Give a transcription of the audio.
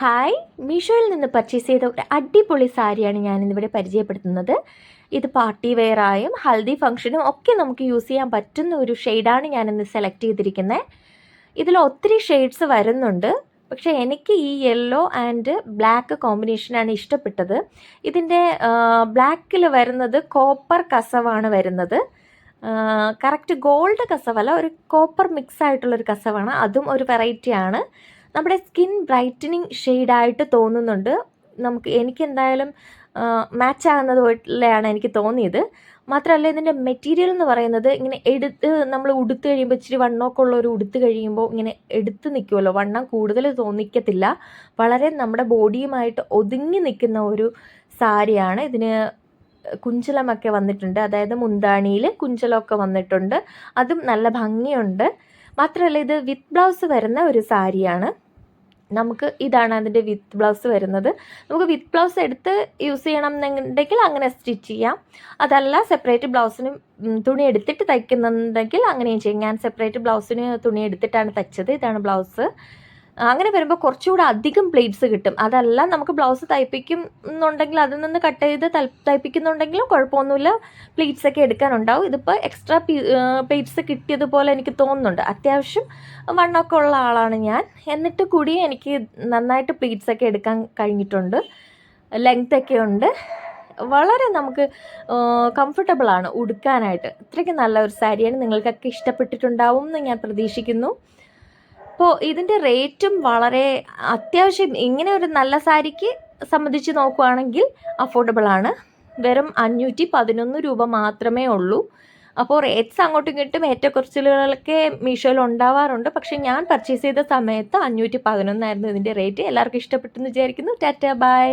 Hi, മീഷോയിൽ നിന്ന് purchase ചെയ്ത ഒരു അടിപൊളി സാരിയാണ് ഞാനിന്നിവിടെ പരിചയപ്പെടുത്തുന്നത്. ഇത് പാർട്ടി വെയറായും ഹൽദി ഫംഗ്ഷനും ഒക്കെ നമുക്ക് യൂസ് ചെയ്യാൻ പറ്റുന്ന ഒരു ഷെയ്ഡാണ് ഞാനിന്ന് സെലക്ട് ചെയ്തിരിക്കുന്നത്. ഇതിൽ ഒത്തിരി ഷെയ്ഡ്സ് വരുന്നുണ്ട്, പക്ഷേ എനിക്ക് ഈ യെല്ലോ ആൻഡ് ബ്ലാക്ക് കോമ്പിനേഷനാണ് ഇഷ്ടപ്പെട്ടത്. ഇതിൻ്റെ ബ്ലാക്കിൽ വരുന്നത് കോപ്പർ കസവാണ് വരുന്നത്. കറക്റ്റ് ഗോൾഡ് കസവല്ല, ഒരു കോപ്പർ മിക്സ് ആയിട്ടുള്ളൊരു കസവാണ്. അതും ഒരു വെറൈറ്റിയാണ്. നമ്മുടെ സ്കിൻ ബ്രൈറ്റനിങ് ഷെയ്ഡായിട്ട് തോന്നുന്നുണ്ട്. എനിക്ക് എന്തായാലും മാച്ച് ആകുന്നത് പോലെയാണ് എനിക്ക് തോന്നിയത്. മാത്രമല്ല, ഇതിൻ്റെ മെറ്റീരിയൽ എന്ന് പറയുന്നത് ഇങ്ങനെ നമ്മൾ ഉടുത്ത് കഴിയുമ്പോൾ ഇച്ചിരി വണ്ണമൊക്കെ ഉള്ളൊരു ഉടുത്ത് കഴിയുമ്പോൾ ഇങ്ങനെ എടുത്ത് നിൽക്കുമല്ലോ, വണ്ണം കൂടുതൽ തോന്നിക്കത്തില്ല. വളരെ നമ്മുടെ ബോഡിയുമായിട്ട് ഒതുങ്ങി നിൽക്കുന്ന ഒരു സാരിയാണ്. ഇതിന് കുഞ്ചലമൊക്കെ വന്നിട്ടുണ്ട്, അതായത് മുന്താണിയിൽ കുഞ്ചലമൊക്കെ വന്നിട്ടുണ്ട്. അതും നല്ല ഭംഗിയുണ്ട്. മാത്രമല്ല, ഇത് വിത്ത് ബ്ലൗസ് വരുന്ന ഒരു സാരിയാണ്. ഇതാണ് അതിൻ്റെ വിത്ത് ബ്ലൗസ് വരുന്നത്. നമുക്ക് വിത്ത് ബ്ലൗസ് എടുത്ത് യൂസ് ചെയ്യണം എന്നുണ്ടെങ്കിൽ അങ്ങനെ സ്റ്റിച്ച് ചെയ്യാം. അതല്ല, സെപ്പറേറ്റ് ബ്ലൗസിന് തുണി എടുത്തിട്ട് തയ്ക്കുന്നുണ്ടെങ്കിൽ അങ്ങനെയും ചെയ്യും. ഞാൻ സെപ്പറേറ്റ് ബ്ലൗസിന് തുണി എടുത്തിട്ടാണ് തയ്ച്ചത്. ഇതാണ് ബ്ലൗസ്. അങ്ങനെ വരുമ്പോൾ കുറച്ചുകൂടെ അധികം പ്ലേറ്റ്സ് കിട്ടും. അതല്ല, നമുക്ക് ബ്ലൗസ് തയ്പ്പിക്കുന്നുണ്ടെങ്കിൽ അതിൽ നിന്ന് കട്ട് ചെയ്ത് തയ്പ്പിക്കുന്നുണ്ടെങ്കിലും കുഴപ്പമൊന്നുമില്ല, പ്ലേറ്റ്സ് ഒക്കെ എടുക്കാനുണ്ടാവും. ഇതിപ്പോൾ എക്സ്ട്രാ പ്ലേറ്റ്സ് കിട്ടിയതുപോലെ എനിക്ക് തോന്നുന്നുണ്ട്. അത്യാവശ്യം വണ്ണമൊക്കെ ഉള്ള ആളാണ് ഞാൻ, എന്നിട്ട് കൂടി എനിക്ക് നന്നായിട്ട് പ്ലേറ്റ്സ് ഒക്കെ എടുക്കാൻ കഴിഞ്ഞിട്ടുണ്ട്. ലെങ്ത് ഒക്കെ ഉണ്ട്. വളരെ നമുക്ക് കംഫർട്ടബിളാണ് ഉടുക്കാനായിട്ട്. അത്രയ്ക്ക് നല്ല ഒരു സാരിയാണ്. നിങ്ങൾക്കൊക്കെ ഇഷ്ടപ്പെട്ടിട്ടുണ്ടാവും എന്ന് ഞാൻ പ്രതീക്ഷിക്കുന്നു. അപ്പോൾ ഇതിൻ്റെ റേറ്റും വളരെ അത്യാവശ്യം, ഇങ്ങനെ ഒരു നല്ല സാരിക്ക് സംബന്ധിച്ച് നോക്കുകയാണെങ്കിൽ അഫോർഡബിളാണ്. വെറും 511 രൂപ മാത്രമേ ഉള്ളൂ. അപ്പോൾ റേറ്റ്സ് അങ്ങോട്ടും ഇങ്ങോട്ടും ഏറ്റക്കുറച്ചിലുകളൊക്കെ മീഷോയിൽ ഉണ്ടാവാറുണ്ട്. പക്ഷേ ഞാൻ പർച്ചേസ് ചെയ്ത സമയത്ത് 511 ആയിരുന്നു ഇതിൻ്റെ റേറ്റ്. എല്ലാവർക്കും ഇഷ്ടപ്പെട്ടെന്ന് വിചാരിക്കുന്നു. ടാറ്റ, ബൈ.